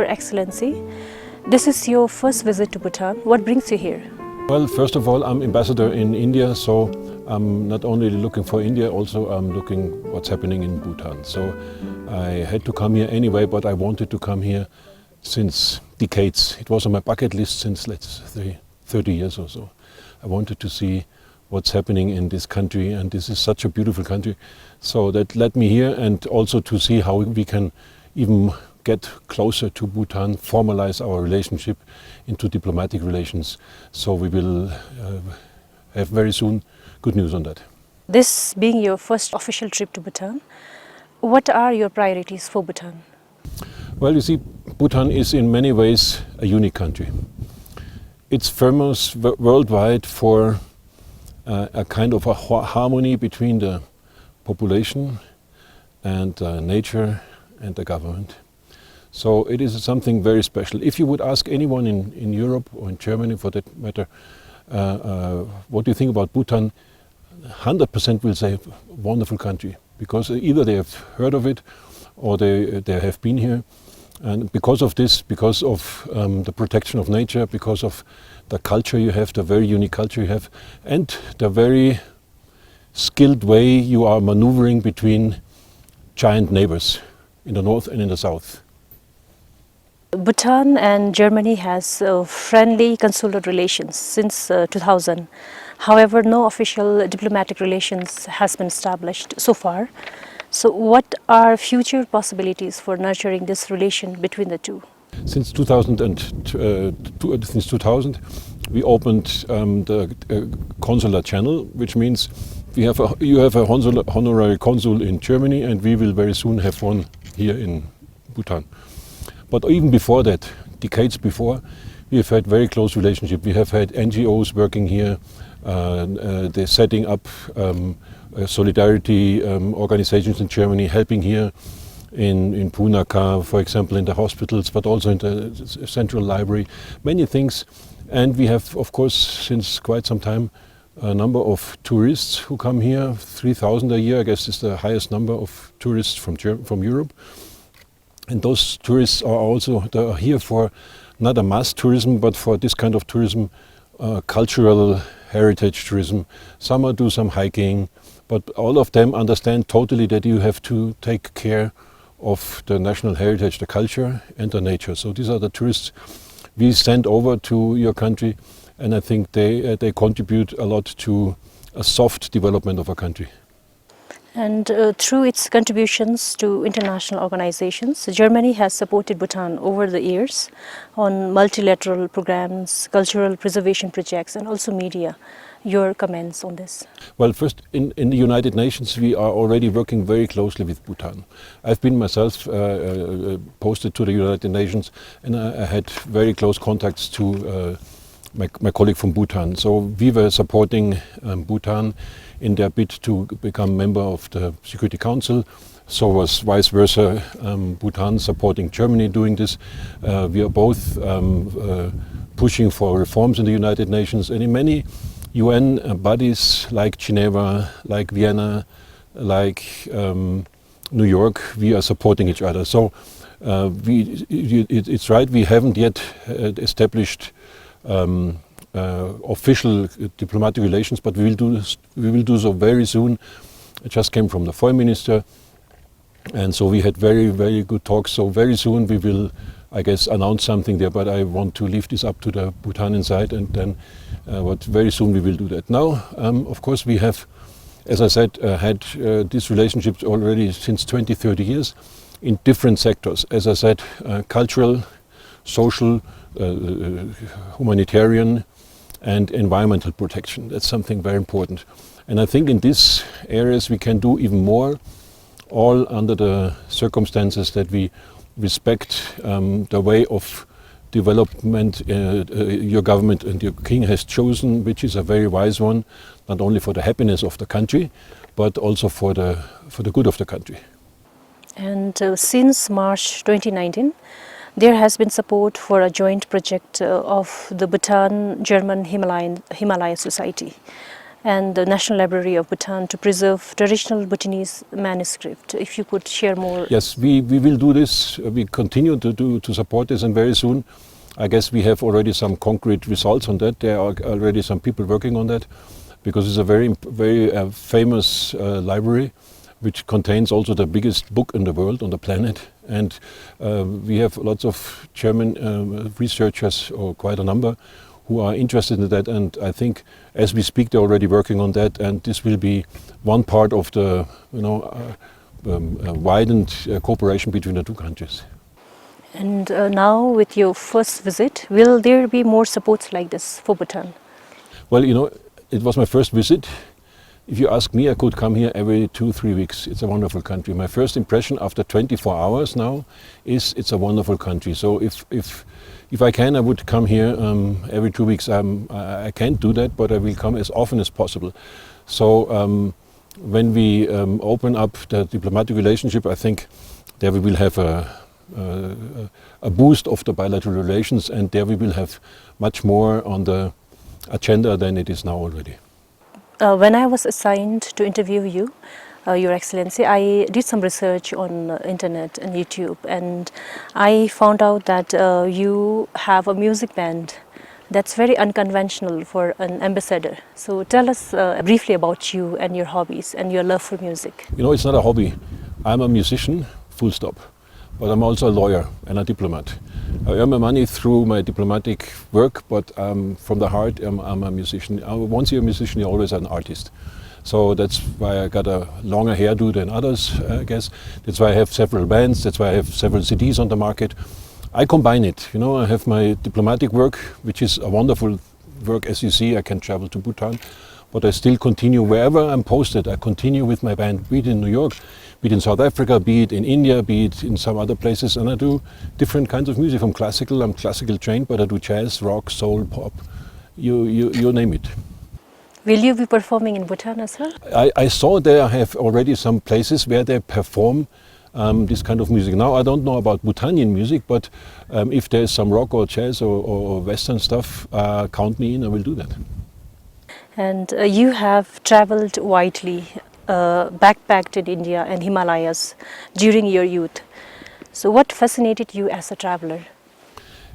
Your Excellency, this is your first visit to Bhutan. What brings you here? Well, first of all, I'm ambassador in India, so I'm not only looking for India, also I'm looking what's happening in Bhutan. So I had to come here anyway, but I wanted to come here since decades. It was on my bucket list since, let's say, 30 years or so. I wanted to see what's happening in this country, and this is such a beautiful country. So that led me here, and also to see how we can even get closer to Bhutan, formalize our relationship into diplomatic relations. So we will have very soon good news on that. This being your first official trip to Bhutan, what are your priorities for Bhutan? Well, you see, Bhutan is in many ways a unique country. It's famous worldwide for a kind of a harmony between the population and nature and the government. So it is something very special. If you would ask anyone in Europe or in Germany for that matter, what do you think about Bhutan, 100% will say wonderful country, because either they have heard of it or they have been here. And because of this, because of the protection of nature, because of the culture you have, the very unique culture you have, and the very skilled way you are maneuvering between giant neighbors in the north and in the south. Bhutan and Germany has friendly consular relations since 2000. However, no official diplomatic relations has been established so far. So what are future possibilities for nurturing this relation between the two? Since 2000, we opened the consular channel, which means you have a honorary consul in Germany, and we will very soon have one here in Bhutan. But even before that, decades before, we have had very close relationship. We have had NGOs working here. They're setting up solidarity organizations in Germany, helping here in Punakha, for example, in the hospitals, but also in the central library, many things. And we have, of course, since quite some time, a number of tourists who come here. 3,000 a year, I guess, is the highest number of tourists from Europe. And those tourists are also here for not a mass tourism, but for this kind of tourism, cultural heritage tourism. Some do some hiking, but all of them understand totally that you have to take care of the national heritage, the culture and the nature. So these are the tourists we send over to your country, and I think they contribute a lot to a soft development of a country. And through its contributions to international organizations, Germany has supported Bhutan over the years on multilateral programs, cultural preservation projects, and also media. Your comments on this? Well, first, in the United Nations, we are already working very closely with Bhutan. I've been myself posted to the United Nations, and I had very close contacts to my colleague from Bhutan. So we were supporting Bhutan in their bid to become member of the Security Council. So was vice versa, Bhutan supporting Germany doing this. We are both pushing for reforms in the United Nations, and in many UN bodies like Geneva, like Vienna, like New York, we are supporting each other. So it's right, we haven't yet established official diplomatic relations, but we will do so very soon. I just came from the Foreign Minister, and so we had very, very good talks. So very soon we will, I guess, announce something there, but I want to leave this up to the Bhutanian side, and then very soon we will do that. Now, of course, we have, as I said, had these relationships already since 20, 30 years in different sectors. As I said, cultural, social, humanitarian, and environmental protection. That's something very important. And I think in these areas we can do even more, all under the circumstances that we respect the way of development your government and your king has chosen, which is a very wise one, not only for the happiness of the country, but also for the good of the country. And since March 2019, there has been support for a joint project of the Bhutan German Himalaya Society. and the National Library of Bhutan to preserve traditional Bhutanese manuscript. If you could share more. Yes, we will do this. We continue to support this, and very soon, I guess we have already some concrete results on that. There are already some people working on that, because it's a very famous library, which contains also the biggest book in the world, on the planet. And we have lots of German researchers, or quite a number, who are interested in that. And I think as we speak, they're already working on that. And this will be one part of the widened cooperation between the two countries. And now with your first visit, will there be more supports like this for Bhutan? Well, it was my first visit. If you ask me, I could come here every 2-3 weeks. It's a wonderful country. My first impression after 24 hours now is it's a wonderful country. So if I can, I would come here every 2 weeks. I can't do that, but I will come as often as possible. So when we open up the diplomatic relationship, I think there we will have a boost of the bilateral relations, and there we will have much more on the agenda than it is now already. When I was assigned to interview you, Your Excellency, I did some research on internet and YouTube, and I found out that you have a music band that's very unconventional for an ambassador. So tell us briefly about you and your hobbies and your love for music. It's not a hobby. I'm a musician, full stop. But I'm also a lawyer and a diplomat. I earn my money through my diplomatic work, but from the heart, I'm a musician. Once you're a musician, you're always an artist. So that's why I got a longer hairdo than others, I guess. That's why I have several bands. That's why I have several CDs on the market. I combine it. I have my diplomatic work, which is a wonderful work. As you see, I can travel to Bhutan, but I still continue wherever I'm posted. I continue with my band, be it in New York, be it in South Africa, be it in India, be it in some other places. And I do different kinds of music. I'm classical trained, but I do jazz, rock, soul, pop, you name it. Will you be performing in Bhutan as well? I saw there have already some places where they perform this kind of music. Now, I don't know about Bhutanian music, but if there's some rock or jazz or Western stuff, count me in, I will do that. And you have traveled widely, backpacked in India and Himalayas during your youth. So what fascinated you as a traveler?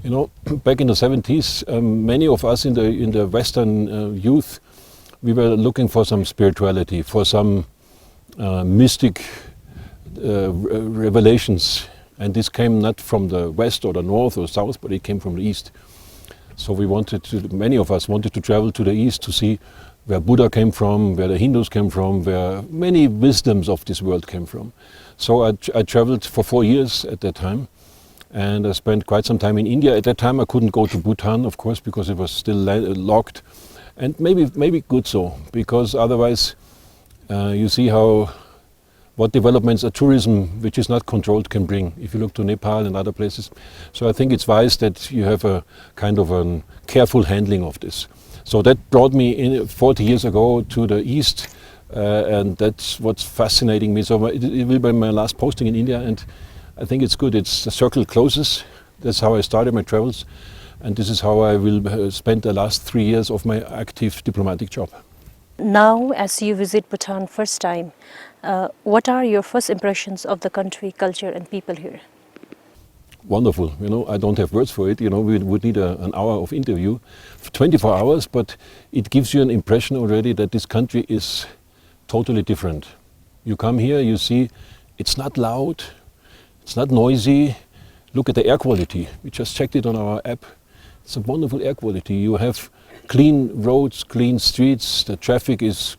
Back in the 70s, many of us in the Western youth, we were looking for some spirituality, for some mystic revelations. And this came not from the West or the North or South, but it came from the East. So many of us wanted to travel to the East to see where Buddha came from, where the Hindus came from, where many wisdoms of this world came from. So I traveled for 4 years at that time, and I spent quite some time in India. At that time I couldn't go to Bhutan, of course, because it was still locked. And maybe good so, because otherwise you see what developments a tourism which is not controlled can bring, if you look to Nepal and other places. So I think it's wise that you have a kind of a careful handling of this. So that brought me in 40 years ago to the East, and that's what's fascinating me. So it will be my last posting in India, and I think it's good. The circle closes. That's how I started my travels, and this is how I will spend the last 3 years of my active diplomatic job. Now, as you visit Bhutan first time, what are your first impressions of the country, culture and people here? Wonderful. I don't have words for it. We would need an hour of interview, 24 hours, but it gives you an impression already that this country is totally different. You come here, you see it's not loud, it's not noisy. Look at the air quality. We just checked it on our app. It's a wonderful air quality. You have clean roads, clean streets, the traffic is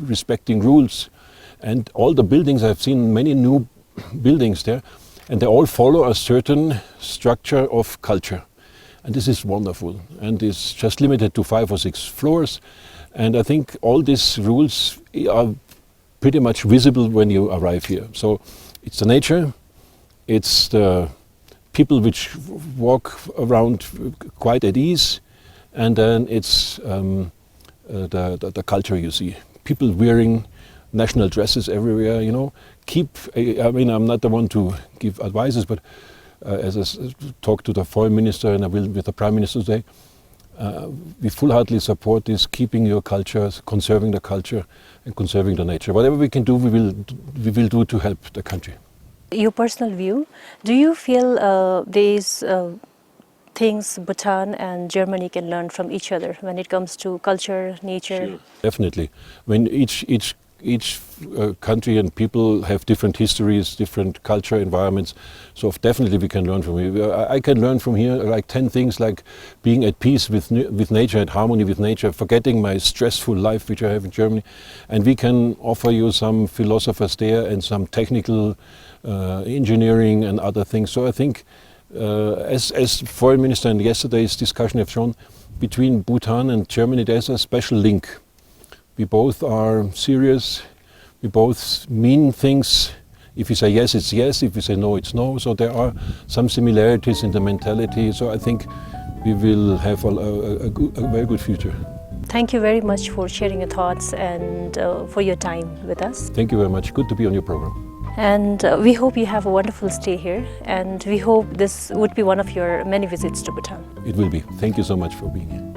respecting rules, and all the buildings, I've seen many new buildings there, and they all follow a certain structure of culture. And this is wonderful. And it's just limited to 5 or 6 floors. And I think all these rules are pretty much visible when you arrive here. So it's the nature, it's the people which walk around quite at ease, and then it's the culture you see. People wearing national dresses everywhere, I'm not the one to give advices, but as I talked to the foreign minister and I will with the prime minister today, we full-heartedly support this, keeping your culture, conserving the culture and conserving the nature. Whatever we can do, we will do to help the country. Your personal view, do you feel these things Bhutan and Germany can learn from each other when it comes to culture, nature? Sure. Definitely. When each country and people have different histories, different culture, environments, so definitely we can learn from here. I can learn from here like 10 things, like being at peace with nature, at harmony with nature, forgetting my stressful life which I have in Germany, and we can offer you some philosophers there and some technical engineering and other things. So I think as Foreign Minister and yesterday's discussion have shown, between Bhutan and Germany there's a special link. We both are serious, we both mean things. If you say yes, it's yes, if you say no, it's no. So there are some similarities in the mentality, so I think we will have a very good future. Thank you very much for sharing your thoughts and for your time with us. Thank you very much, good to be on your program. And we hope you have a wonderful stay here, and we hope this would be one of your many visits to Bhutan. It will be. Thank you so much for being here.